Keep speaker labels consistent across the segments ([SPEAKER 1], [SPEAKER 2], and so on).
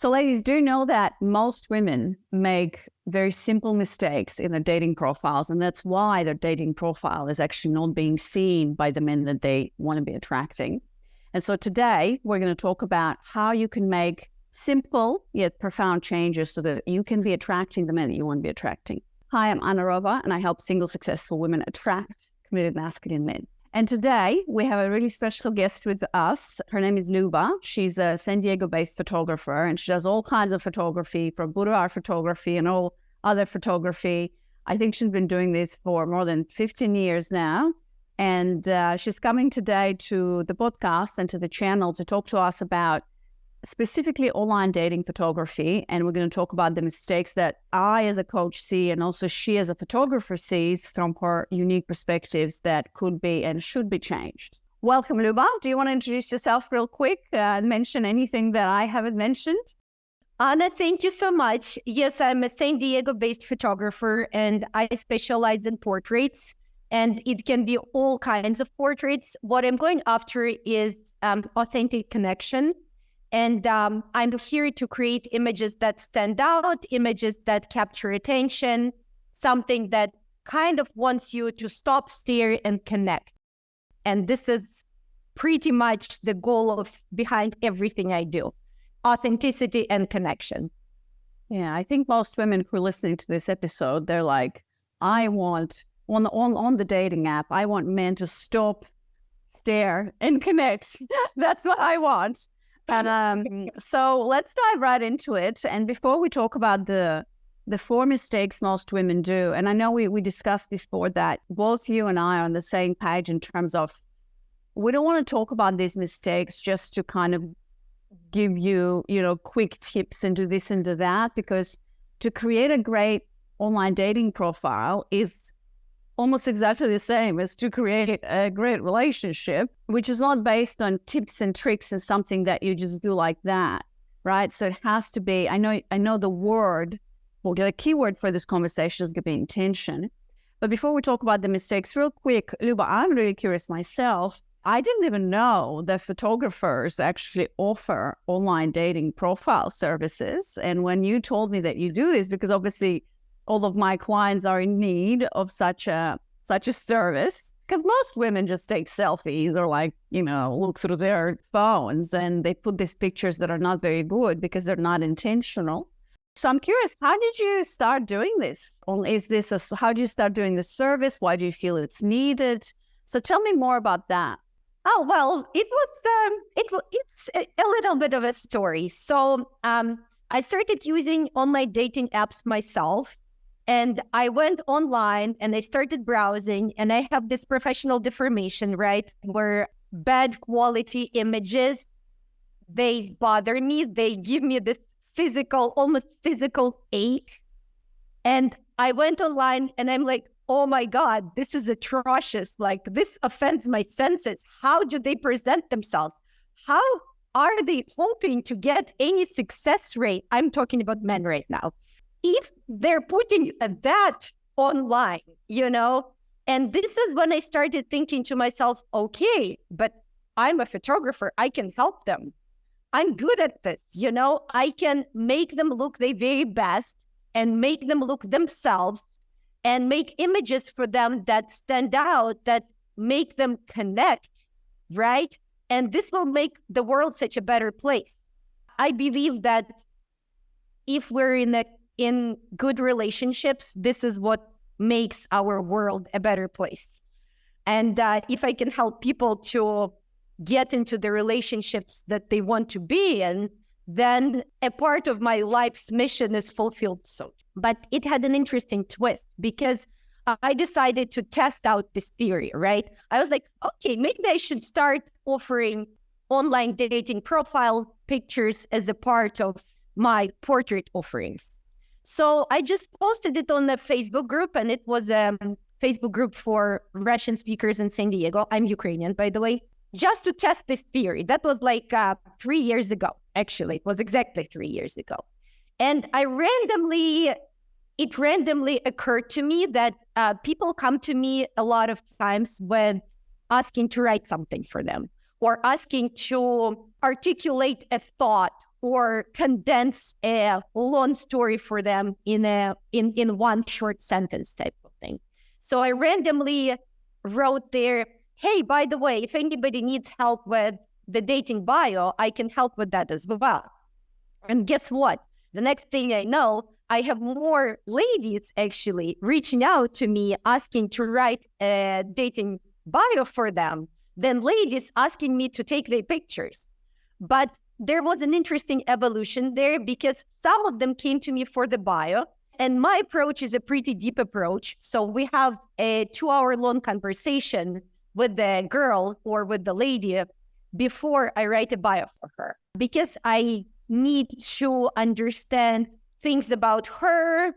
[SPEAKER 1] So ladies, do know that most women make very simple mistakes in their dating profiles, and that's why their dating profile is actually not being seen by the men that they want to be attracting. And so today we're going to talk about how you can make simple yet profound changes so that you can be attracting the men that you want to be attracting. Hi, I'm Anna Rova, and I help single successful women attract committed masculine men. And today we have a really special guest with us. Her name is Luba. She's a San Diego-based photographer, and she does all kinds of photography, from boudoir photography and all other photography. I think she's been doing this for more than 15 years now. And she's coming today to the podcast and to the channel to talk to us about specifically online dating photography. And we're going to talk about the mistakes that I as a coach see, and also she as a photographer sees from her unique perspectives that could be and should be changed. Welcome, Luba. Do you want to introduce yourself real quick and mention anything that I haven't mentioned?
[SPEAKER 2] Anna, thank you so much. Yes, I'm a San Diego-based photographer, and I specialize in portraits, and it can be all kinds of portraits. What I'm going after is authentic connection. And I'm here to create images that stand out, images that capture attention, something that kind of wants you to stop, stare, and connect. And this is pretty much the goal behind everything I do: authenticity and connection.
[SPEAKER 1] Yeah, I think most women who are listening to this episode, they're like, I want, on the dating app, I want men to stop, stare, and connect. That's what I want. And so let's dive right into it. And before we talk about the four mistakes most women do, and I know we discussed before that both you and I are on the same page in terms of we don't want to talk about these mistakes just to kind of give you, quick tips and do this and do that, because to create a great online dating profile is almost exactly the same as to create a great relationship, which is not based on tips and tricks and something that you just do like that, right? So it has to be, I know the keyword for this conversation is going to be intention. But before we talk about the mistakes, real quick, Luba, I'm really curious myself. I didn't even know that photographers actually offer online dating profile services. And when you told me that you do this, because obviously all of my clients are in need of such a service, because most women just take selfies or look through their phones and they put these pictures that are not very good because they're not intentional. So I'm curious, how did you start doing this? How do you start doing the service? Why do you feel it's needed? So tell me more about that.
[SPEAKER 2] Oh, well, it's a little bit of a story. So I started using online dating apps myself. And I went online and I started browsing, and I have this professional deformation, right? Where bad quality images, they bother me. They give me this almost physical ache. And I went online and I'm like, oh my God, this is atrocious. Like, this offends my senses. How do they present themselves? How are they hoping to get any success rate? I'm talking about men right now. If they're putting that online, and this is when I started thinking to myself, okay, but I'm a photographer. I can help them. I'm good at this. I can make them look their very best and make them look themselves and make images for them that stand out, that make them connect, right? And this will make the world such a better place. I believe that if we're in good relationships, this is what makes our world a better place. And if I can help people to get into the relationships that they want to be in, then a part of my life's mission is fulfilled. But it had an interesting twist, because I decided to test out this theory, right? I was like, okay, maybe I should start offering online dating profile pictures as a part of my portrait offerings. So I just posted it on the Facebook group, and it was a Facebook group for Russian speakers in San Diego. I'm Ukrainian, by the way, just to test this theory. That was 3 years ago. Actually, it was exactly 3 years ago. And it randomly occurred to me that people come to me a lot of times when asking to write something for them, or asking to articulate a thought or condense a long story for them in one short sentence type of thing. So I randomly wrote there, hey, by the way, if anybody needs help with the dating bio, I can help with that as well. And guess what? The next thing I know, I have more ladies actually reaching out to me asking to write a dating bio for them than ladies asking me to take their pictures. But there was an interesting evolution there because some of them came to me for the bio. And my approach is a pretty deep approach. So we have a 2-hour-long conversation with the girl or with the lady before I write a bio for her. Because I need to understand things about her.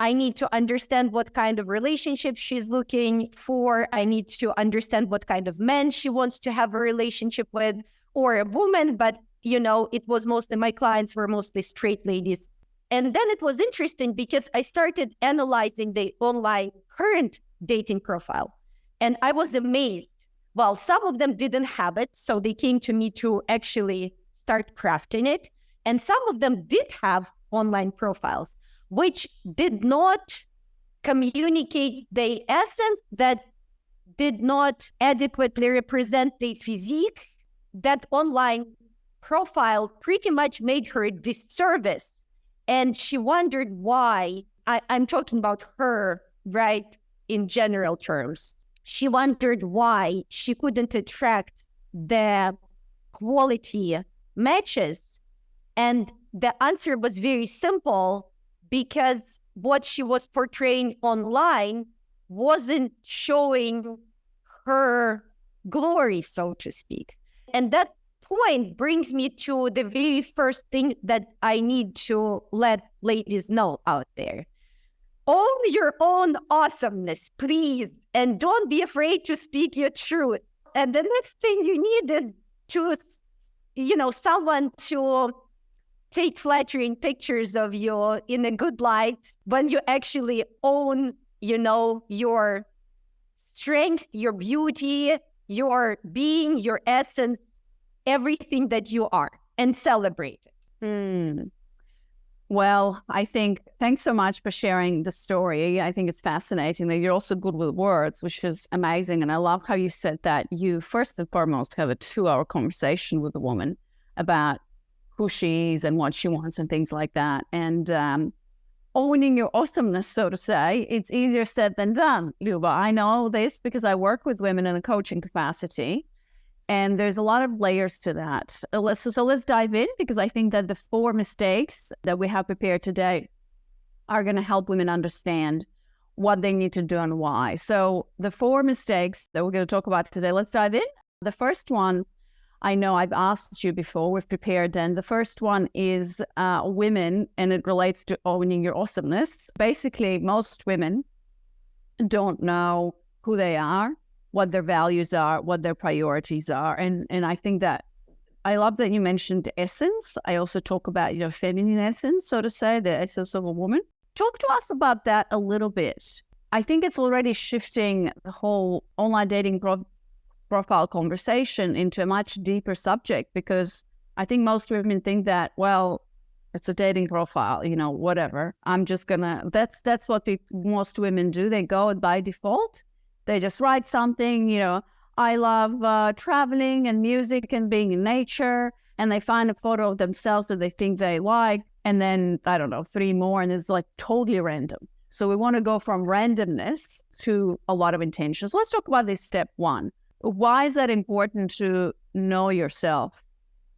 [SPEAKER 2] I need to understand what kind of relationship she's looking for. I need to understand what kind of man she wants to have a relationship with, or a woman. But, my clients were mostly straight ladies. And then it was interesting because I started analyzing the online current dating profile. And I was amazed. Well, some of them didn't have it, so they came to me to actually start crafting it. And some of them did have online profiles, which did not communicate the essence, that did not adequately represent the physique. That online profile pretty much made her a disservice. And she wondered why. I'm talking about her, right, in general terms. She wondered why she couldn't attract the quality matches. And the answer was very simple, because what she was portraying online wasn't showing her glory, so to speak. And that point brings me to the very first thing that I need to let ladies know out there. Own your own awesomeness, please. And don't be afraid to speak your truth. And the next thing you need is to, someone to take flattering pictures of you in a good light when you actually own, your strength, your beauty, your being, your essence, everything that you are, and celebrate it.
[SPEAKER 1] Well, I think, thanks so much for sharing the story. I think it's fascinating that you're also good with words, which is amazing. And I love how you said that you first and foremost have a 2-hour conversation with a woman about who she is and what she wants and things like that. And owning your awesomeness, so to say, it's easier said than done, Luba. I know this because I work with women in a coaching capacity. And there's a lot of layers to that. So let's dive in, because I think that the 4 mistakes that we have prepared today are going to help women understand what they need to do and why. So the 4 mistakes that we're going to talk about today, let's dive in. The first one, I know I've asked you before, we've prepared, and the first one is women, and it relates to owning your awesomeness. Basically, most women don't know who they are, what their values are, what their priorities are. And I think that I love that you mentioned essence. I also talk about, feminine essence, so to say, the essence of a woman. Talk to us about that a little bit. I think it's already shifting the whole online dating profile conversation into a much deeper subject, because I think most women think that, well, it's a dating profile, whatever. I'm just that's what most women do. They go by default. They just write something, I love traveling and music and being in nature, and they find a photo of themselves that they think they like, and then, 3 more, and it's like totally random. So we want to go from randomness to a lot of intentions. Let's talk about this step 1. Why is that important to know yourself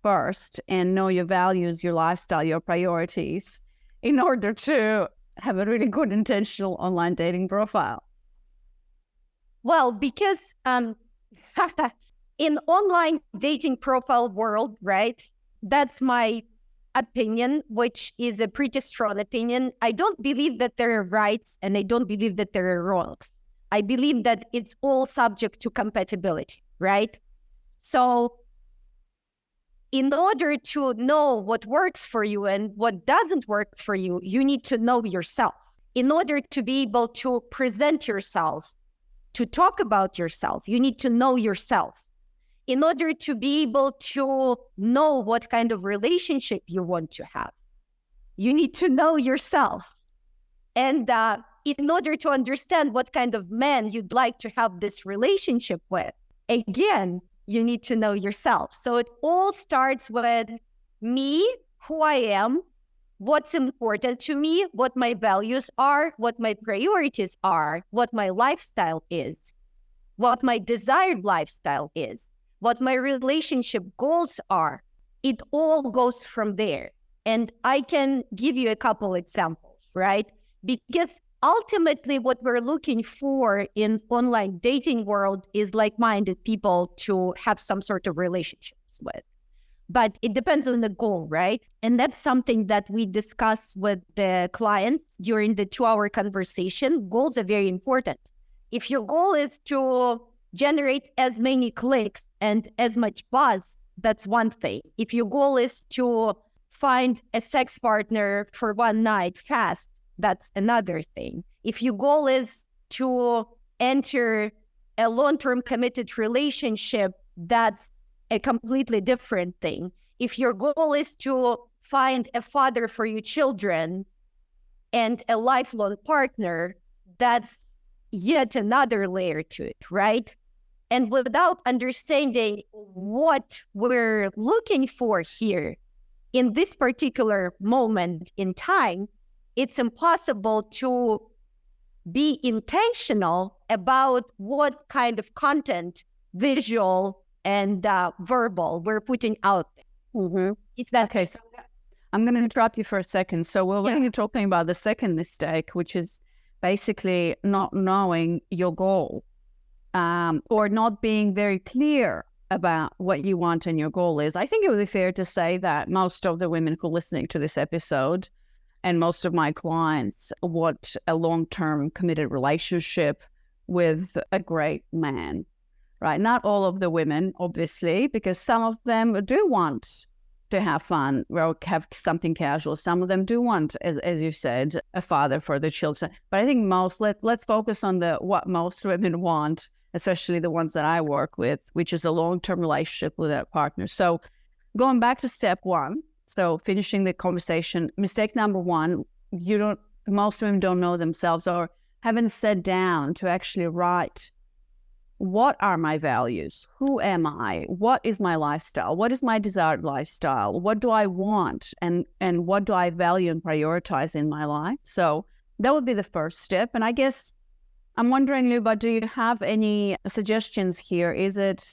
[SPEAKER 1] first and know your values, your lifestyle, your priorities in order to have a really good intentional online dating profile?
[SPEAKER 2] Well, because in online dating profile world, right, that's my opinion, which is a pretty strong opinion. I don't believe that there are rights, and I don't believe that there are wrongs. I believe that it's all subject to compatibility, right? So in order to know what works for you and what doesn't work for you, you need to know yourself. In order to be able to present yourself, to talk about yourself, you need to know yourself. in order to be able to know what kind of relationship you want to have, you need to know yourself. And in order to understand what kind of man you'd like to have this relationship with, again, you need to know yourself. So it all starts with me, who I am, what's important to me, what my values are, what my priorities are, what my lifestyle is, what my desired lifestyle is, what my relationship goals are. It all goes from there. And I can give you a couple examples, right? Because ultimately what we're looking for in online dating world is like-minded people to have some sort of relationships with. But it depends on the goal, right? And that's something that we discuss with the clients during the 2-hour conversation. Goals are very important. If your goal is to generate as many clicks and as much buzz, that's one thing. If your goal is to find a sex partner for one night fast, that's another thing. If your goal is to enter a long-term committed relationship, that's a completely different thing. If your goal is to find a father for your children and a lifelong partner, that's yet another layer to it, right? And without understanding what we're looking for here in this particular moment in time, it's impossible to be intentional about what kind of content, visual and verbal, we're putting out there.
[SPEAKER 1] Mm-hmm.
[SPEAKER 2] If that
[SPEAKER 1] Okay, so I'm going to interrupt you for a second. So we're going to talking about the second mistake, which is basically not knowing your goal, or not being very clear about what you want and your goal is. I think it would be fair to say that most of the women who are listening to this episode and most of my clients want a long-term committed relationship with a great man. Right, not all of the women, obviously, because some of them do want to have fun or have something casual. Some of them do want, as you said, a father for the children. But I think most, let's focus on what most women want, especially the ones that I work with, which is a long-term relationship with a partner. So going back to step one, so finishing the conversation, mistake number one, most women don't know themselves or haven't sat down to actually write, what are my values? Who am I? What is my lifestyle? What is my desired lifestyle? What do I want? And what do I value and prioritize in my life? So that would be the first step. And I guess I'm wondering, Luba, do you have any suggestions here? This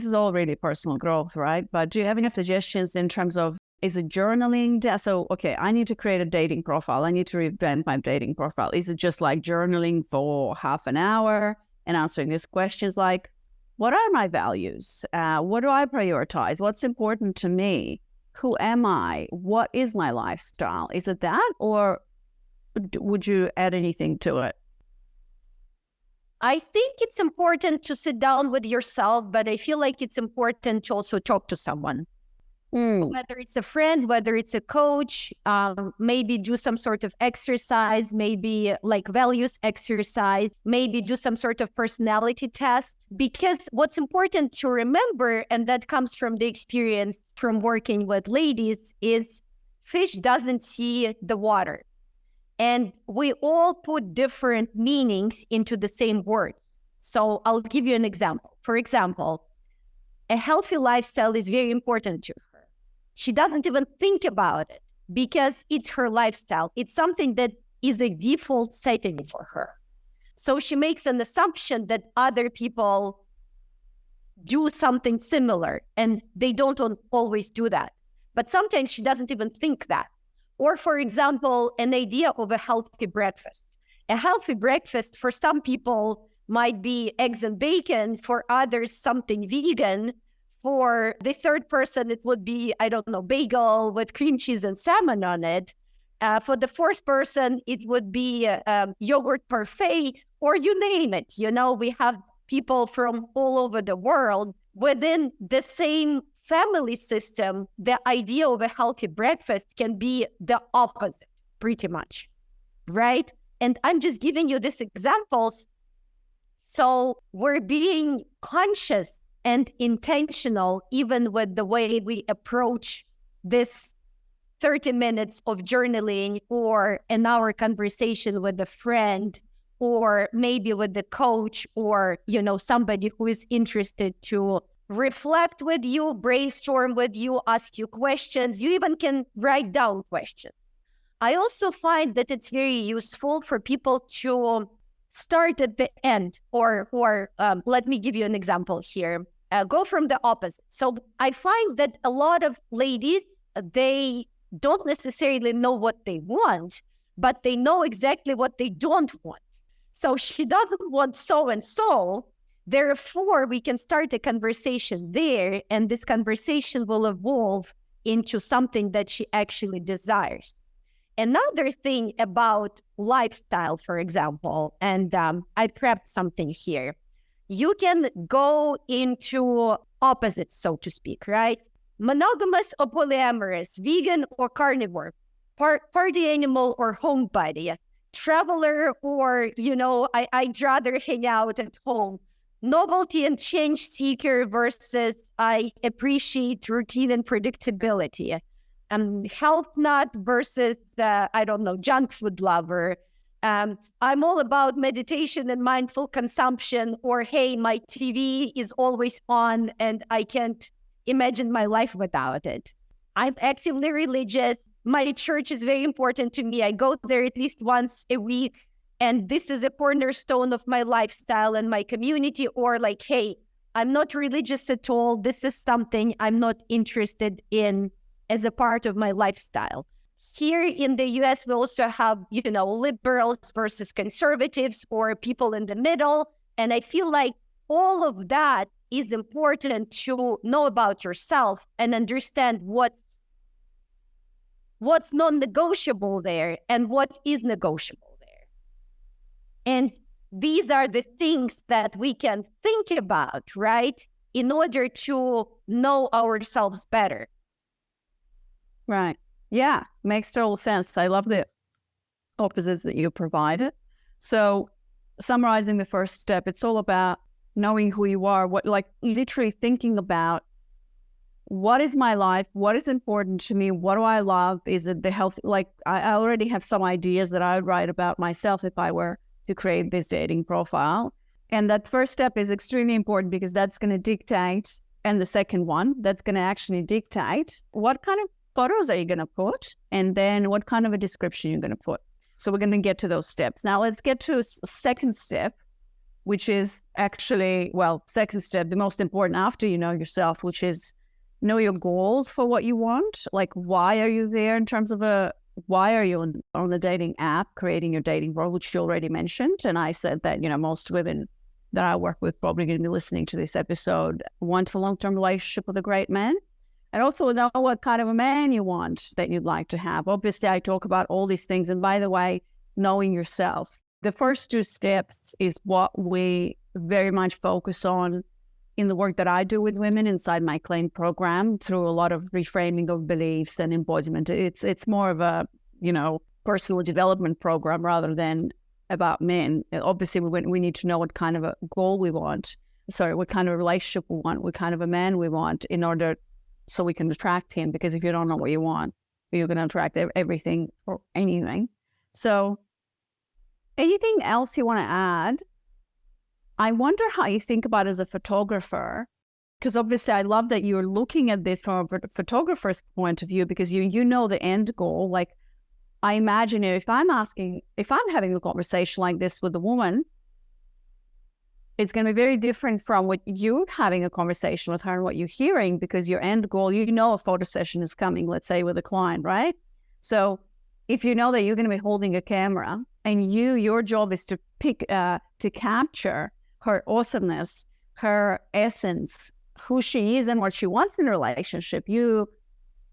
[SPEAKER 1] is all really personal growth, right? But do you have any suggestions in terms of, is it journaling? So, okay, I need to create a dating profile. I need to revamp my dating profile. Is it just like journaling for half an hour and answering these questions like, what are my values? What do I prioritize? What's important to me? Who am I? What is my lifestyle? Is it that, or would you add anything to it?
[SPEAKER 2] I think it's important to sit down with yourself, but I feel like it's important to also talk to someone. Whether it's a friend, whether it's a coach, maybe do some sort of exercise, maybe like values exercise, maybe do some sort of personality test. Because what's important to remember, and that comes from the experience from working with ladies, is fish doesn't see the water. And we all put different meanings into the same words. So I'll give you an example. For example, a healthy lifestyle is very important to her. She doesn't even think about it because it's her lifestyle. It's something that is a default setting for her. So she makes an assumption that other people do something similar, and they don't always do that. But sometimes she doesn't even think that. Or, for example, an idea of a healthy breakfast. A healthy breakfast for some people might be eggs and bacon, for others, something vegan. For the third person, it would be, bagel with cream cheese and salmon on it. For the fourth person, it would be yogurt parfait, or you name it. We have people from all over the world. Within the same family system, the idea of a healthy breakfast can be the opposite, pretty much, right? And I'm just giving you these examples. So we're being conscious and intentional, even with the way we approach this 30 minutes of journaling or an hour conversation with a friend, or maybe with the coach, or, somebody who is interested to reflect with you, brainstorm with you, ask you questions. You even can write down questions. I also find that it's very useful for people to start at the end, or let me give you an example here. Go from the opposite. So I find that a lot of ladies, they don't necessarily know what they want, but they know exactly what they don't want. So she doesn't want so-and-so. Therefore, we can start a conversation there, and this conversation will evolve into something that she actually desires. Another thing about lifestyle, for example, and I prepped something here. You can go into opposites, so to speak, right? Monogamous or polyamorous, vegan or carnivore, party animal or homebody, traveler or, I'd rather hang out at home, novelty and change seeker versus I appreciate routine and predictability, health nut versus, junk food lover. I'm all about meditation and mindful consumption, or, hey, my TV is always on and I can't imagine my life without it. I'm actively religious. My church is very important to me. I go there at least once a week, and this is a cornerstone of my lifestyle and my community. Or hey, I'm not religious at all. This is something I'm not interested in as a part of my lifestyle. Here in the US, we also have, liberals versus conservatives, or people in the middle. And I feel like all of that is important to know about yourself and understand what's non-negotiable there and what is negotiable there. And these are the things that we can think about, right, in order to know ourselves better.
[SPEAKER 1] Right. Yeah, makes total sense. I love the opposites that you provided. So summarizing the first step, it's all about knowing who you are, literally thinking about what is my life, what is important to me, what do I love, is it the health, I already have some ideas that I would write about myself if I were to create this dating profile. And that first step is extremely important because that's going to dictate, and the second one, that's going to actually dictate what kind of photos are you going to put, and then what kind of a description you're going to put. So we're going to get to those steps. Now let's get to a second step, which is actually, second step, the most important after you know yourself, which is know your goals for what you want. Why are you there in terms of why are you on the dating app, creating your dating role, which you already mentioned. And I said that, most women that I work with probably going to be listening to this episode want a long-term relationship with a great man. And also know what kind of a man you want that you'd like to have. Obviously, I talk about all these things. And by the way, knowing yourself. The first two steps is what we very much focus on in the work that I do with women inside my Claim program through a lot of reframing of beliefs and embodiment. It's more of a, personal development program rather than about men. Obviously, we need to know what kind of a goal we want. What kind of relationship we want, what kind of a man we want in order so we can attract him. Because if you don't know what you want, you're going to attract everything or anything. So anything else you want to add? I wonder how you think about it as a photographer, because obviously I love that you're looking at this from a photographer's point of view, because you know the end goal. I imagine if I'm having a conversation like this with a woman, it's going to be very different from what you're having a conversation with her and what you're hearing, because your end goal, a photo session is coming, let's say with a client, right? So if you know that you're going to be holding a camera and your job is to to capture her awesomeness, her essence, who she is and what she wants in a relationship, you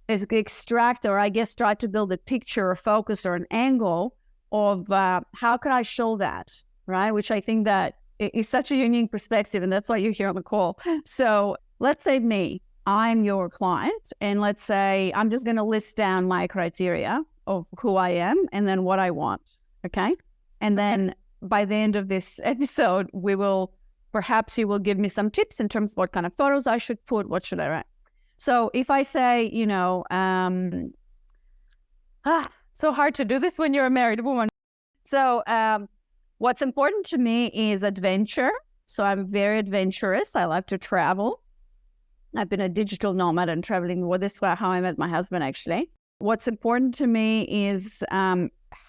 [SPEAKER 1] extract, or I guess try to build a picture or focus or an angle of how can I show that, right? Which I think that is such a unique perspective, and that's why you're here on the call. So let's say I'm your client, and let's say I'm just going to list down my criteria of who I am and then what I want, okay? And then by the end of this episode, we will perhaps you will give me some tips in terms of what kind of photos I should put, what should I write. So if I say, so hard to do this when you're a married woman. So what's important to me is adventure. So I'm very adventurous. I like to travel. I've been a digital nomad and traveling. Well, this is how I met my husband, actually. What's important to me is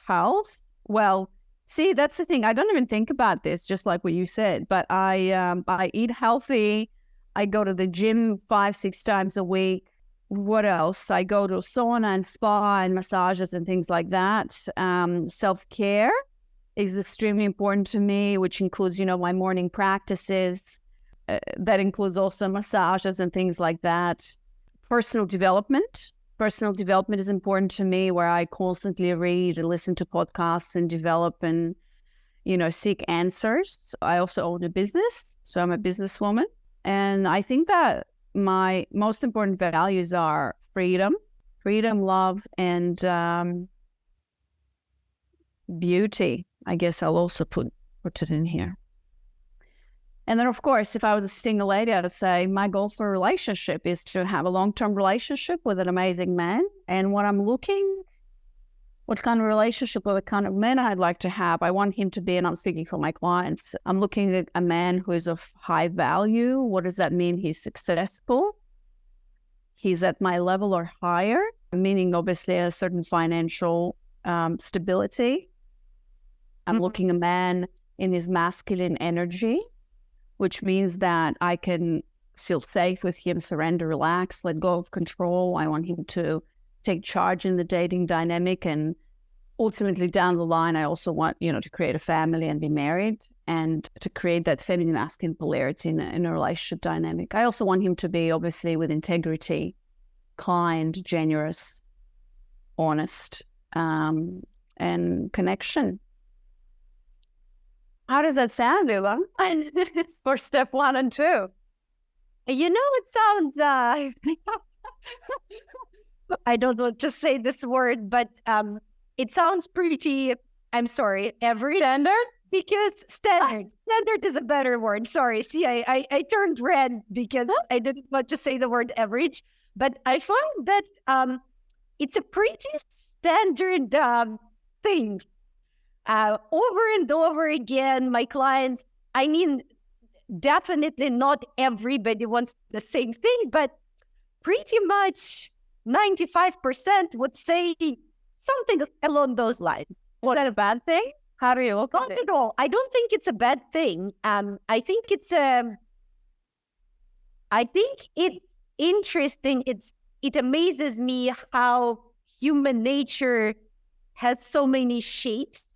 [SPEAKER 1] health. Well, see, that's the thing. I don't even think about this, just like what you said. But I eat healthy. I go to the gym 5-6 times a week. What else? I go to sauna and spa and massages and things like that. Self-care is extremely important to me, which includes, my morning practices. That includes also massages and things like that. Personal development. Personal development is important to me, where I constantly read and listen to podcasts and develop and, seek answers. I also own a business, so I'm a businesswoman. And I think that my most important values are freedom, love, and beauty. I guess I'll also put it in here. And then, of course, if I was a single lady, I would say my goal for a relationship is to have a long-term relationship with an amazing man. And what kind of relationship or the kind of man I'd like to have, I want him to be, and I'm speaking for my clients, I'm looking at a man who is of high value. What does that mean? He's successful. He's at my level or higher, meaning obviously a certain financial stability. I'm looking a man in his masculine energy, which means that I can feel safe with him, surrender, relax, let go of control. I want him to take charge in the dating dynamic. And ultimately down the line, I also want, to create a family and be married and to create that feminine masculine polarity in a relationship dynamic. I also want him to be obviously with integrity, kind, generous, honest, and connection. How does that sound, Ula? For step 1 and 2.
[SPEAKER 2] It sounds, I don't want to say this word, but it sounds pretty, I'm sorry, average.
[SPEAKER 1] Standard?
[SPEAKER 2] Because standard is a better word. Sorry. See, I turned red because I didn't want to say the word average. But I find that it's a pretty standard thing. Over and over again, my clients, definitely not everybody wants the same thing, but pretty much 95% would say something along those lines.
[SPEAKER 1] Is that a bad thing? How do you look at it?
[SPEAKER 2] Not at all. I don't think it's a bad thing. I think it's interesting. It amazes me how human nature has so many shapes.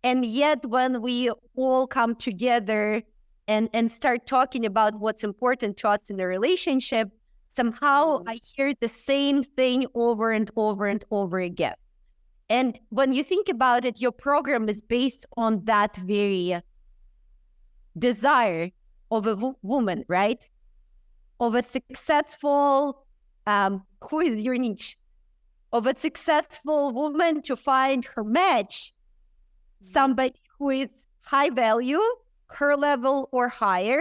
[SPEAKER 2] And yet when we all come together and start talking about what's important to us in a relationship, somehow I hear the same thing over and over and over again. And when you think about it, your program is based on that very desire of a woman, right? Of a successful, who is your niche? Of a successful woman to find her match, somebody who is high value, her level or higher,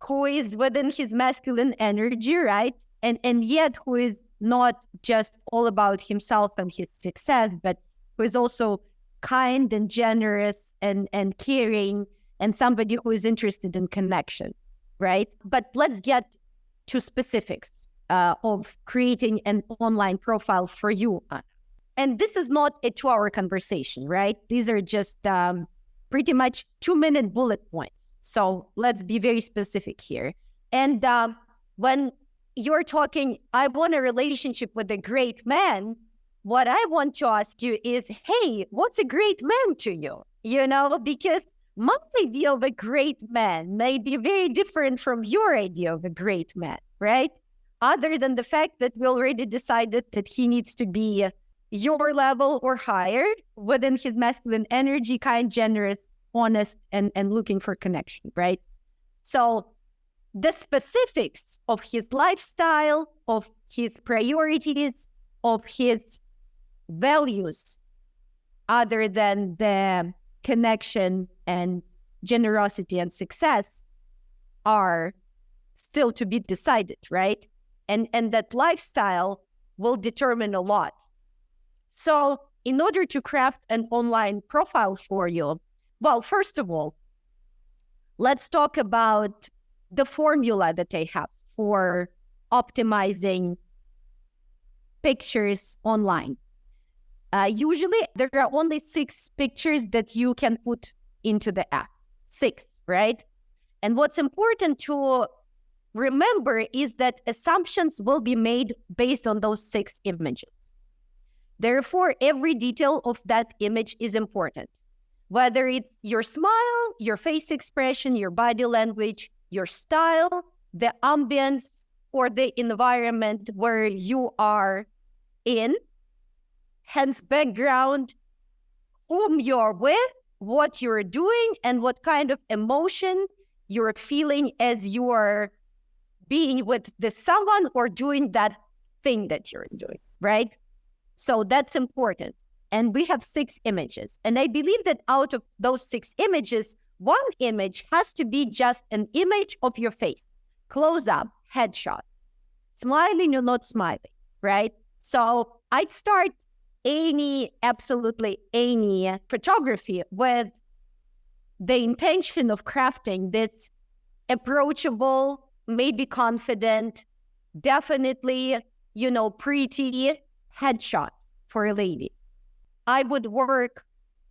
[SPEAKER 2] who is within his masculine energy, right? And yet who is not just all about himself and his success, but who is also kind and generous and caring, and somebody who is interested in connection, right? But let's get to specifics of creating an online profile for you. And this is not a 2-hour conversation, right? These are just pretty much 2-minute bullet points. So let's be very specific here. And when you're talking, I want a relationship with a great man, what I want to ask you is, hey, what's a great man to you? Because my idea of a great man may be very different from your idea of a great man, right? Other than the fact that we already decided that he needs to be your level or higher within his masculine energy, kind, generous, honest, and looking for connection, right? So the specifics of his lifestyle, of his priorities, of his values, other than the connection and generosity and success, are still to be decided, right? And that lifestyle will determine a lot. So in order to craft an online profile for you, well, first of all, let's talk about the formula that I have for optimizing pictures online. Usually, there are only 6 pictures that you can put into the app. 6, right? And what's important to remember is that assumptions will be made based on those 6 images. Therefore, every detail of that image is important. Whether it's your smile, your face expression, your body language, your style, the ambience, or the environment where you are in, hence background, whom you're with, what you're doing, and what kind of emotion you're feeling as you are being with the someone or doing that thing that you're doing, right? So that's important. And we have 6 images. And I believe that out of those 6 images, 1 image has to be just an image of your face, close up, headshot, smiling or not smiling, right? So I'd start absolutely any photography with the intention of crafting this approachable, maybe confident, definitely, pretty headshot for a lady. I would work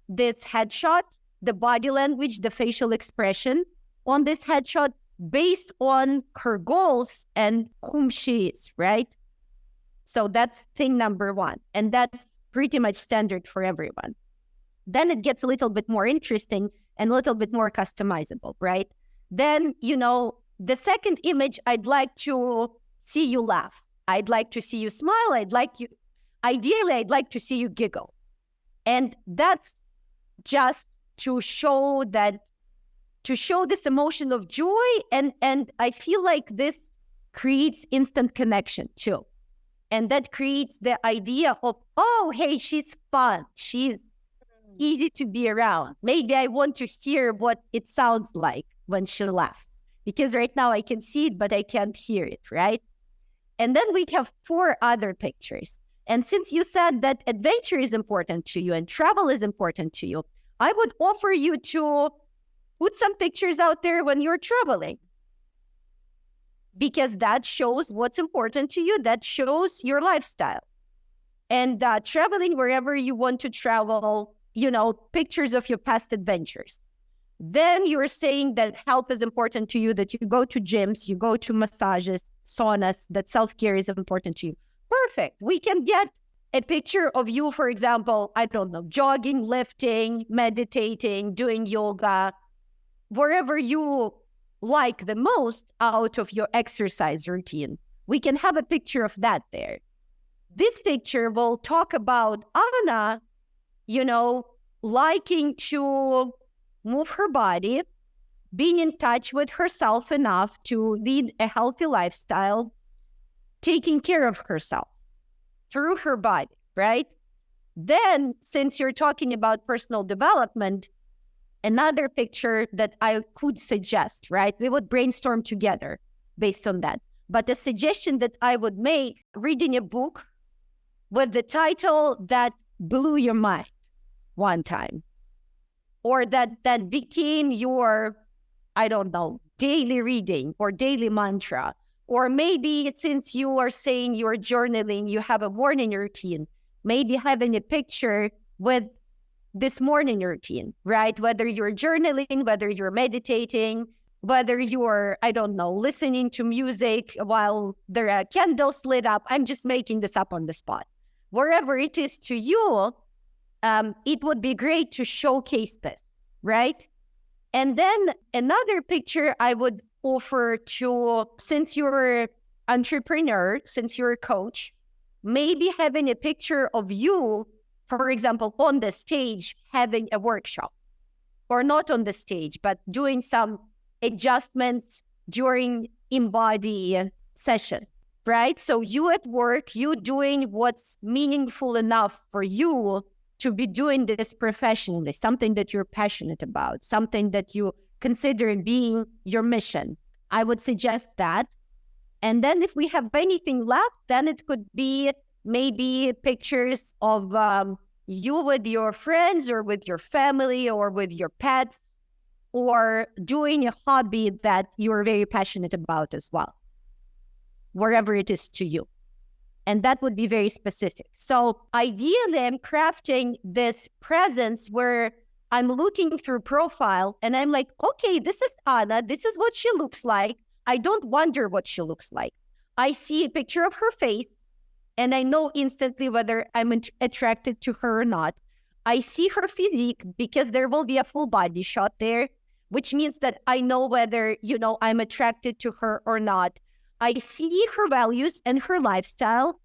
[SPEAKER 2] this headshot, the body language, the facial expression on this headshot based on her goals and whom she is, right? So that's thing number 1. And that's pretty much standard for everyone. Then it gets a little bit more interesting and a little bit more customizable, right? Then, the second image, I'd like to see you laugh. I'd like to see you smile. Ideally, I'd like to see you giggle. And that's just to show this emotion of joy. And I feel like this creates instant connection too. And that creates the idea of, oh, hey, she's fun. She's easy to be around. Maybe I want to hear what it sounds like when she laughs. Because right now I can see it, but I can't hear it, right? And then we have 4 other pictures. And since you said that adventure is important to you and travel is important to you, I would offer you to put some pictures out there when you're traveling. Because that shows what's important to you. That shows your lifestyle. And traveling wherever you want to travel, pictures of your past adventures. Then you're saying that health is important to you, that you go to gyms, you go to massages, saunas, that self-care is important to you. Perfect. We can get a picture of you, for example, I don't know, jogging, lifting, meditating, doing yoga, wherever you like the most out of your exercise routine. We can have a picture of that there. This picture will talk about Anna, liking to move her body, being in touch with herself enough to lead a healthy lifestyle, taking care of herself through her body, right? Then, since you're talking about personal development, another picture that I could suggest, right? We would brainstorm together based on that. But the suggestion that I would make, reading a book with the title that blew your mind one time, or that became your, daily reading or daily mantra. Or maybe since you are saying you're journaling, you have a morning routine, maybe having a picture with this morning routine, right? Whether you're journaling, whether you're meditating, whether you're, listening to music while there are candles lit up. I'm just making this up on the spot. Wherever it is to you, it would be great to showcase this, right? And then another picture I would offer to, since you're an entrepreneur, since you're a coach, maybe having a picture of you, for example, on the stage, having a workshop, or not on the stage, but doing some adjustments during InBody session, right? So you at work, you doing what's meaningful enough for you to be doing this professionally, something that you're passionate about, something that you consider being your mission. I would suggest that. And then if we have anything left, then it could be maybe pictures of you with your friends or with your family or with your pets, or doing a hobby that you're very passionate about as well, wherever it is to you. And that would be very specific. So ideally, I'm crafting this presence where I'm looking through profile and I'm like, okay, this is Anna. This is what she looks like. I don't wonder what she looks like. I see a picture of her face and I know instantly whether I'm attracted to her or not. I see her physique because there will be a full body shot there, which means that I know whether, I'm attracted to her or not. I see her values and her lifestyle,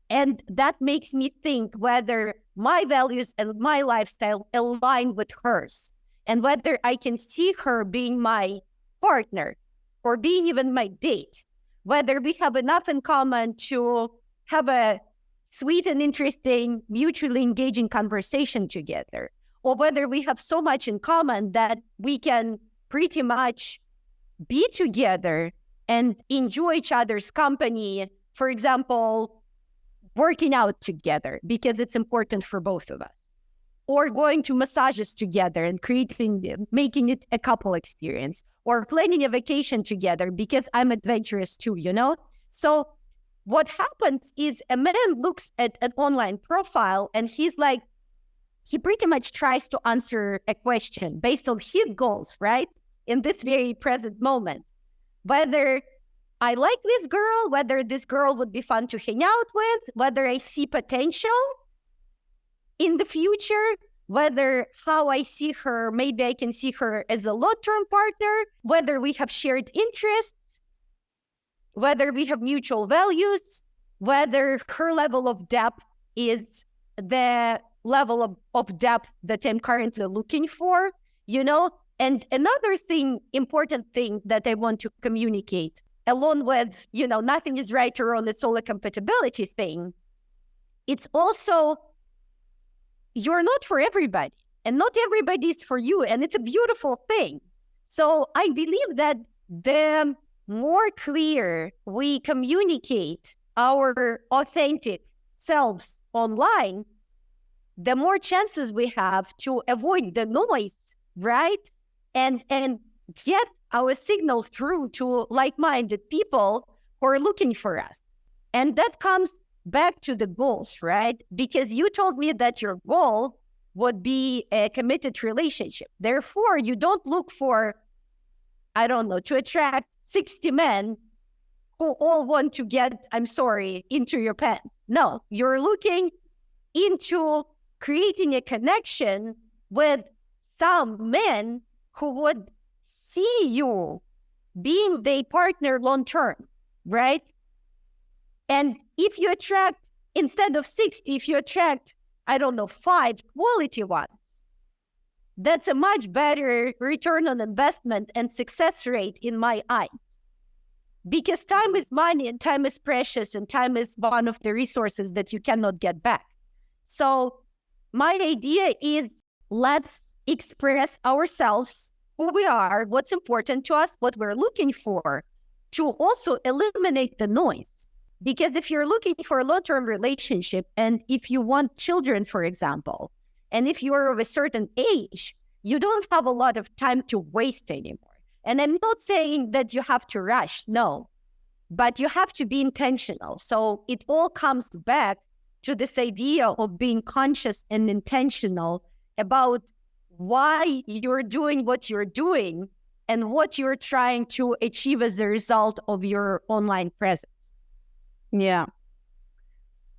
[SPEAKER 2] and that makes me think whether my values and my lifestyle align with hers, and whether I can see her being my partner or being even my date, whether we have enough in common to have a sweet and interesting, mutually engaging conversation together, or whether we have so much in common that we can pretty much be together and enjoy each other's company. For example, working out together because it's important for both of us, or going to massages together and making it a couple experience, or planning a vacation together because I'm adventurous too, So what happens is a man looks at an online profile and he's like, he pretty much tries to answer a question based on his goals, right? In this very present moment. Whether I like this girl, whether this girl would be fun to hang out with, whether I see potential in the future, whether how I see her, maybe I can see her as a long-term partner, whether we have shared interests, whether we have mutual values, whether her level of depth is the level of depth that I'm currently looking for, And another important thing that I want to communicate, along with, nothing is right or wrong, it's all a compatibility thing. It's also, you're not for everybody, and not everybody is for you, and it's a beautiful thing. So I believe that the more clear we communicate our authentic selves online, the more chances we have to avoid the noise, right? And get our signal through to like-minded people who are looking for us. And that comes back to the goals, right? Because you told me that your goal would be a committed relationship. Therefore, you don't look for, to attract 60 men who all want to get, into your pants. No, you're looking into creating a connection with some men who would see you being their partner long-term, right? And if you attract, instead of 60, if you attract, 5 quality ones, that's a much better return on investment and success rate in my eyes. Because time is money and time is precious and time is one of the resources that you cannot get back. So my idea is, let's express ourselves, who we are, what's important to us, what we're looking for, to also eliminate the noise. Because if you're looking for a long-term relationship, and if you want children, for example, and if you're of a certain age, you don't have a lot of time to waste anymore. And I'm not saying that you have to rush, no, but you have to be intentional. So it all comes back to this idea of being conscious and intentional about why you're doing what you're doing and what you're trying to achieve as a result of your online presence.
[SPEAKER 1] Yeah,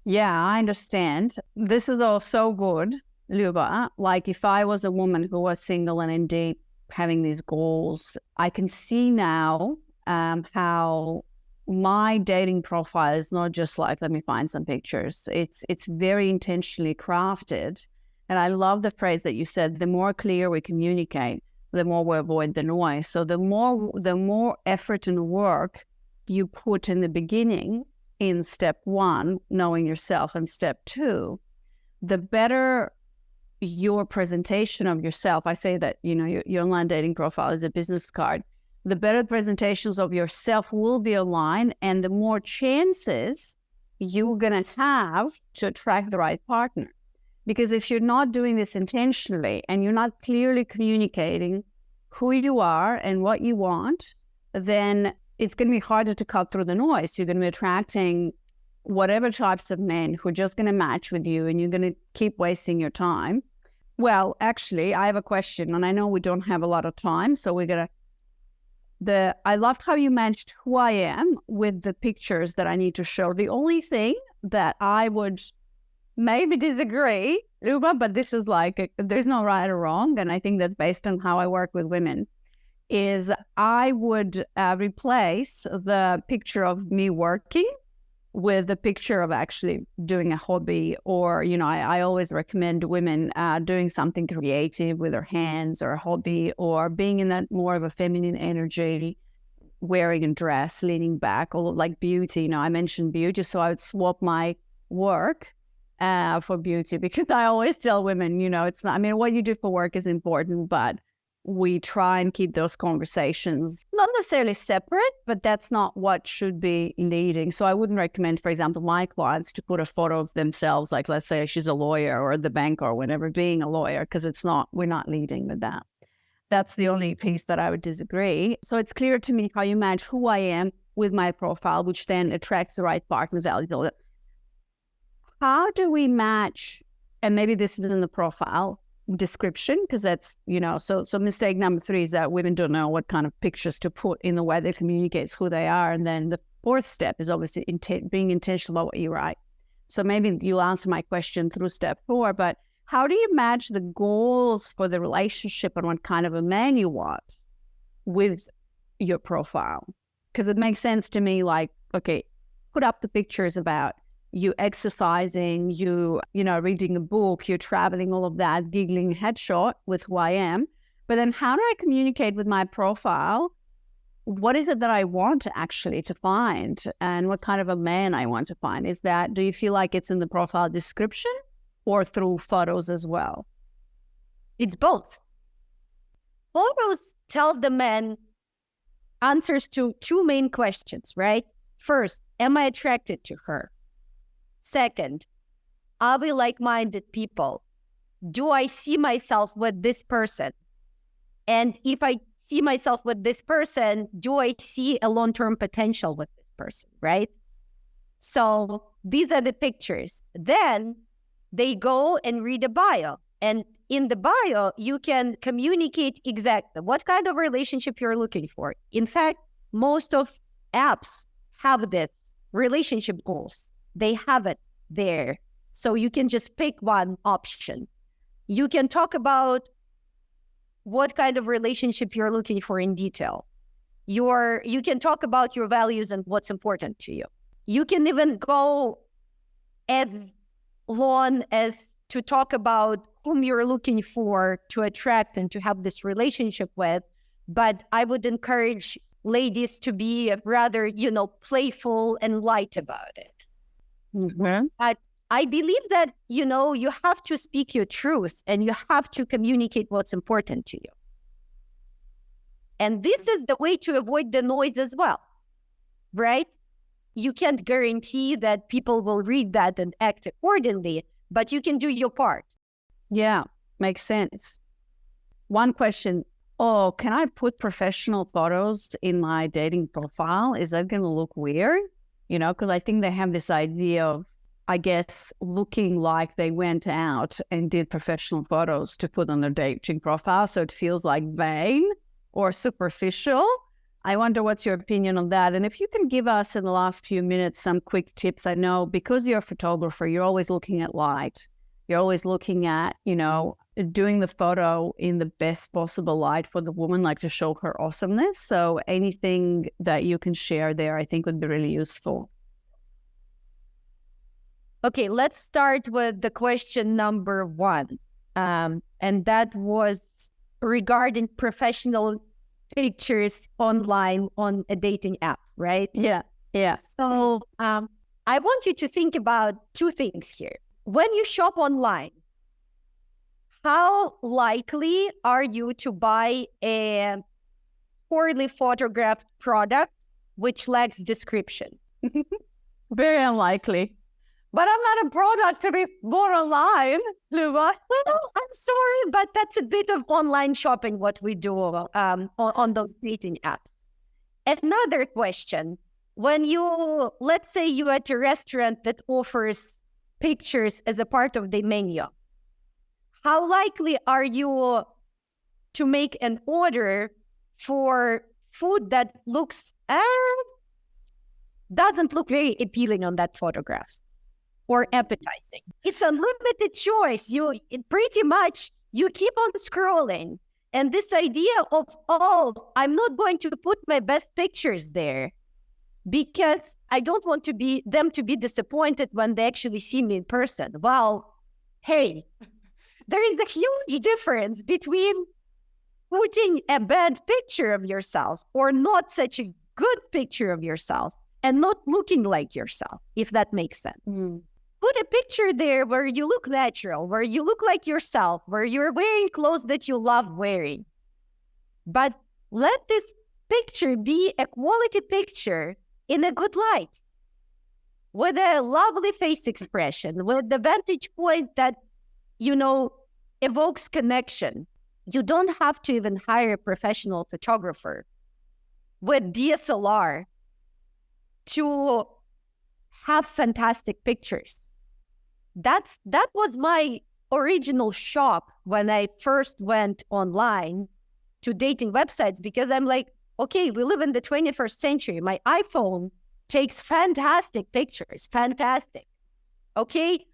[SPEAKER 1] I understand. This is all so good, Luba. Like, if I was a woman who was single and indeed having these goals, I can see now how my dating profile is not just like, let me find some pictures. It's very intentionally crafted. And I love the phrase that you said, the more clear we communicate, the more we avoid the noise. So the more effort and work you put in the beginning, in step 1, knowing yourself, and step 2, the better your presentation of yourself. I say that, your online dating profile is a business card. the better presentations of yourself will be online, and the more chances you're going to have to attract the right partner. Because if you're not doing this intentionally and you're not clearly communicating who you are and what you want, then it's going to be harder to cut through the noise. You're going to be attracting whatever types of men who are just going to match with you, and you're going to keep wasting your time. Well, actually, I have a question, and I know we don't have a lot of time, so we're going to I loved how you matched who I am with the pictures that I need to show. The only thing that I would maybe disagree, Luba, but this is there's no right or wrong, and I think that's based on how I work with women, is I would replace the picture of me working with the picture of actually doing a hobby, or, I always recommend women doing something creative with their hands, or a hobby, or being in that more of a feminine energy, wearing a dress, leaning back, or like beauty. I mentioned beauty, so I would swap my work for beauty, because I always tell women, it's not, what you do for work is important, but we try and keep those conversations not necessarily separate, but that's not what should be leading. So I wouldn't recommend, for example, my clients to put a photo of themselves, like let's say she's a lawyer or the bank or whatever, being a lawyer, because we're not leading with that. That's the only piece that I would disagree. So it's clear to me how you match who I am with my profile, which then attracts the right partners. How do we match, and maybe this is in the profile description, because that's, so mistake number 3 is that women don't know what kind of pictures to put in the way that communicates who they are. And then the 4th step is obviously being intentional about what you write. So maybe you'll answer my question through step 4, but how do you match the goals for the relationship and what kind of a man you want with your profile? Because it makes sense to me, okay, put up the pictures about you exercising, you reading a book, you're traveling, all of that, giggling headshot with who I am. But then how do I communicate with my profile? What is it that I want to find, and what kind of a man I want to find? Do you feel like it's in the profile description or through photos as well?
[SPEAKER 2] It's both. Photos tell the men answers to 2 main questions, right? First, am I attracted to her? Second, are we like-minded people? Do I see myself with this person? And if I see myself with this person, do I see a long-term potential with this person, right? So these are the pictures. Then they go and read a bio. And in the bio, you can communicate exactly what kind of relationship you're looking for. In fact, most of apps have this relationship goals. They have it there. So you can just pick one option. You can talk about what kind of relationship you're looking for in detail. You can talk about your values and what's important to you. You can even go as long as to talk about whom you're looking for to attract and to have this relationship with. But I would encourage ladies to be rather, playful and light about it.
[SPEAKER 1] Mm-hmm.
[SPEAKER 2] But I believe that, you have to speak your truth and you have to communicate what's important to you. And this is the way to avoid the noise as well, right? You can't guarantee that people will read that and act accordingly, but you can do your part.
[SPEAKER 1] Yeah, makes sense. One question. Can I put professional photos in my dating profile? Is that going to look weird? Because I think they have this idea of, I guess, looking like they went out and did professional photos to put on their dating profile. So it feels like vain or superficial. I wonder what's your opinion on that. And if you can give us in the last few minutes some quick tips. I know because you're a photographer, you're always looking at light. You're always looking at, doing the photo in the best possible light for the woman, like to show her awesomeness. So anything that you can share there, I think would be really useful.
[SPEAKER 2] Okay, let's start with the question number 1. And that was regarding professional pictures online on a dating app, right?
[SPEAKER 1] Yeah.
[SPEAKER 2] So I want you to think about 2 things here. When you shop online, how likely are you to buy a poorly photographed product which lacks description.
[SPEAKER 1] Very unlikely. But I'm not a product to be bought online, Luba.
[SPEAKER 2] Well, I'm sorry, but that's a bit of online shopping, what we do on those dating apps. Another question. When let's say you're at a restaurant that offers pictures as a part of the menu, how likely are you to make an order for food that doesn't look very appealing on that photograph or appetizing? It's a limited choice. You keep on scrolling. And this idea of, I'm not going to put my best pictures there because I don't want them to be disappointed when they actually see me in person. Well, hey, there is a huge difference between putting a bad picture of yourself or not such a good picture of yourself and not looking like yourself, if that makes sense.
[SPEAKER 1] Mm.
[SPEAKER 2] Put a picture there where you look natural, where you look like yourself, where you're wearing clothes that you love wearing. But let this picture be a quality picture in a good light, with a lovely face expression, with the vantage point that, evokes connection. You don't have to even hire a professional photographer with DSLR to have fantastic pictures. That was my original shock when I first went online to dating websites, because I'm like, okay, we live in the 21st century. My iPhone takes fantastic pictures, fantastic. Okay,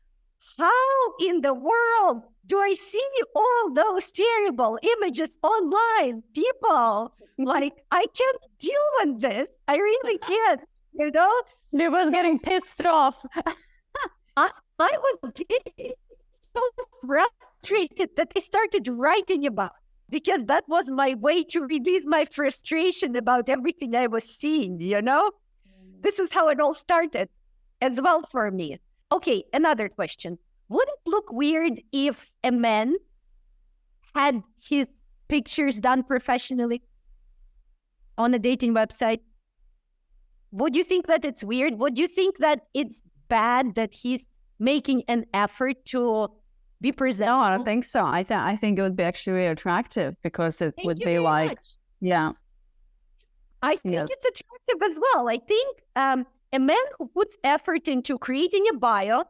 [SPEAKER 2] how in the world do I see all those terrible images online? People, like, I can't deal with this. I really can't,
[SPEAKER 1] Luba's getting pissed off.
[SPEAKER 2] I was getting so frustrated that I started writing about it, because that was my way to release my frustration about everything I was seeing, This is how it all started as well for me. Okay, another question. Would it look weird if a man had his pictures done professionally on a dating website? Would you think that it's weird? Would you think that it's bad that he's making an effort to be presentable?
[SPEAKER 1] No, I don't think so. I think it would be actually really attractive, because it would be like, yeah.
[SPEAKER 2] I think it's attractive as well. I think a man who puts effort into creating a bio,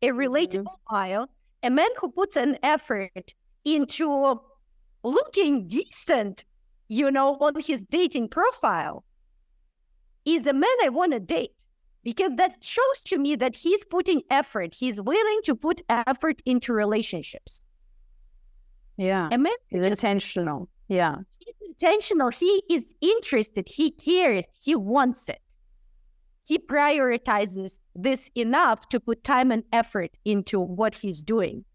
[SPEAKER 2] a relatable bio, a man who puts an effort into looking decent, on his dating profile, is the man I want to date. Because that shows to me that he's putting effort. He's willing to put effort into relationships.
[SPEAKER 1] Yeah.
[SPEAKER 2] A man
[SPEAKER 1] is intentional. Yeah.
[SPEAKER 2] He's intentional. He is interested. He cares. He wants it. He prioritizes this enough to put time and effort into what he's doing.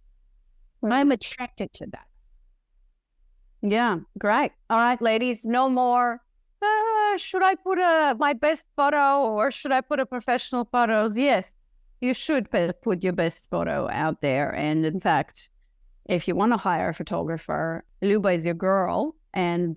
[SPEAKER 2] I'm attracted to that.
[SPEAKER 1] Yeah, great. All right, ladies, no more. Should I put my best photo or should I put a professional photos? Yes, you should put your best photo out there. And in fact, if you want to hire a photographer, Luba is your girl. And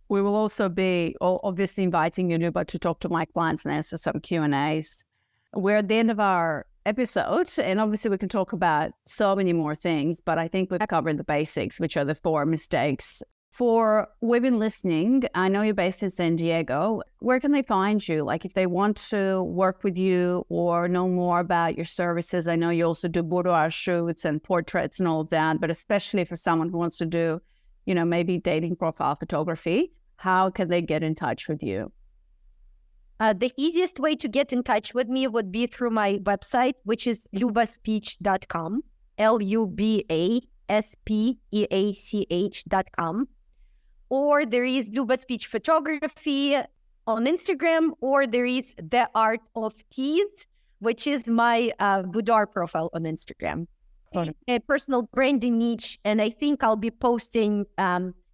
[SPEAKER 1] we will also be obviously inviting you, Luba, to talk to my clients and answer some Q&As. We're at the end of our episode, and obviously we can talk about so many more things, but I think we've covered the basics, which are the 4 mistakes. For women listening, I know you're based in San Diego. Where can they find you? Like, if they want to work with you or know more about your services, I know you also do boudoir shoots and portraits and all of that, but especially for someone who wants to do, maybe dating profile photography, how can they get in touch with you?
[SPEAKER 2] The easiest way to get in touch with me would be through my website, which is lubaspeech.com, LUBASPEACH.com. Or there is Luba Speech Photography on Instagram, or there is The Art of Keys, which is my boudoir profile on Instagram. A personal branding niche, and I think I'll be posting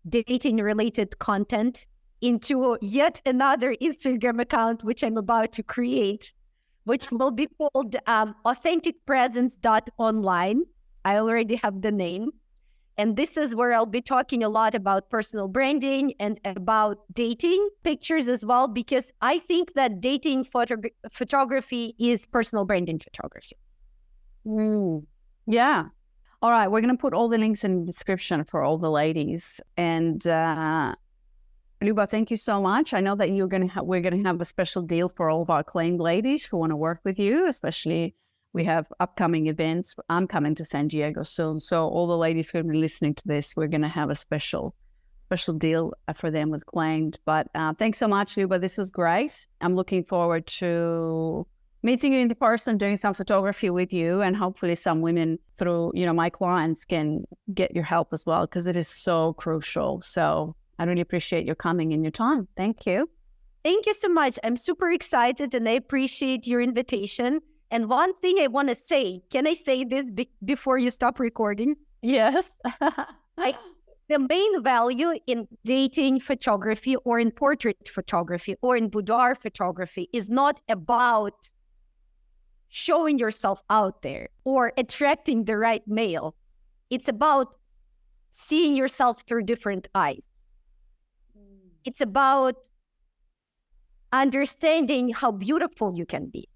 [SPEAKER 2] dating-related content into yet another Instagram account, which I'm about to create, which will be called authenticpresence.online. I already have the name. And this is where I'll be talking a lot about personal branding and about dating pictures as well, because I think that dating photography is personal branding photography.
[SPEAKER 1] Yeah. All right. We're going to put all the links in the description for all the ladies. And Luba, thank you so much. I know that we're going to have a special deal for all of our claimed ladies who want to work with you, especially we have upcoming events. I'm coming to San Diego soon. So all the ladies who have been listening to this, we're going to have a special deal for them with claimed. But thanks so much, Luba. This was great. I'm looking forward to meeting you in person, doing some photography with you, and hopefully some women through, my clients can get your help as well, because it is so crucial. So I really appreciate your coming and your time. Thank you.
[SPEAKER 2] Thank you so much. I'm super excited and I appreciate your invitation. And one thing I want to say, can I say this before you stop recording?
[SPEAKER 1] Yes.
[SPEAKER 2] The main value in dating photography or in portrait photography or in boudoir photography is not about showing yourself out there or attracting the right male. It's about seeing yourself through different eyes. It's about understanding how beautiful you can be.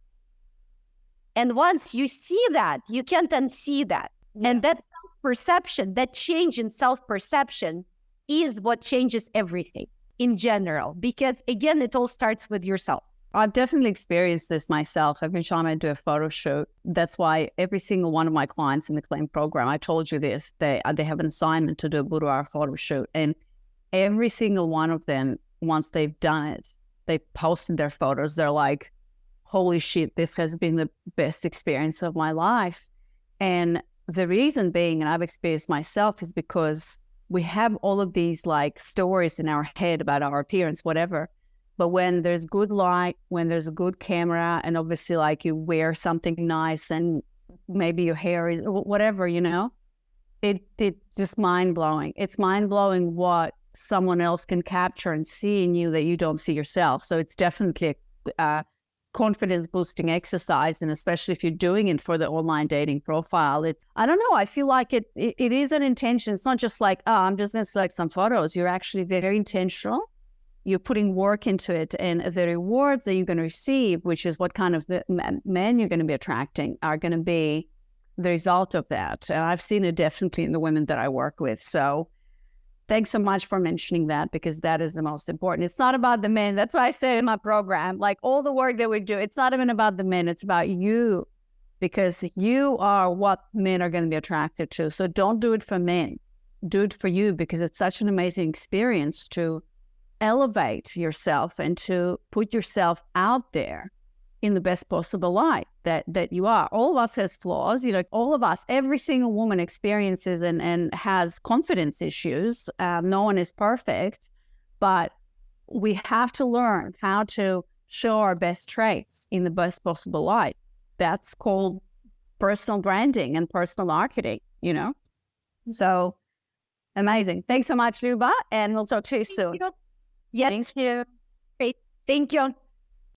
[SPEAKER 2] And once you see that, you can't unsee that. Yeah. And that self-perception, that change in self-perception is what changes everything in general. Because again, it all starts with yourself.
[SPEAKER 1] I've definitely experienced this myself. Every time I do a photo shoot, that's why every single one of my clients in the Claim program, I told you this, they have an assignment to do a boudoir photo shoot. And every single one of them, once they've done it, they posted their photos. They're like, holy shit, this has been the best experience of my life. And the reason being, and I've experienced myself, is because we have all of these like stories in our head about our appearance, whatever. But when there's good light, when there's a good camera, and obviously like you wear something nice and maybe your hair is whatever, it just mind-blowing. It's mind-blowing what someone else can capture and see in you that you don't see yourself. So it's definitely a confidence boosting exercise, and especially if you're doing it for the online dating profile, I don't know, I feel like it is an intention. It's not just like, oh, I'm just going to select some photos. You're actually very intentional. You're putting work into it, and the rewards that you're going to receive, which is what kind of men you're going to be attracting, are going to be the result of that. And I've seen it definitely in the women that I work with. So thanks so much for mentioning that, because that is the most important. It's not about the men. That's why I say in my program, like all the work that we do, it's not even about the men. It's about you, because you are what men are going to be attracted to. So don't do it for men. Do it for you, because it's such an amazing experience to elevate yourself and to put yourself out there in the best possible light that you are. All of us has flaws, all of us, every single woman experiences and has confidence issues. No one is perfect, but we have to learn how to show our best traits in the best possible light. That's called personal branding and personal marketing, So amazing. Thanks so much, Luba, and we'll talk to you soon.
[SPEAKER 2] Yes.
[SPEAKER 1] Thank you.
[SPEAKER 2] Great. Thank you.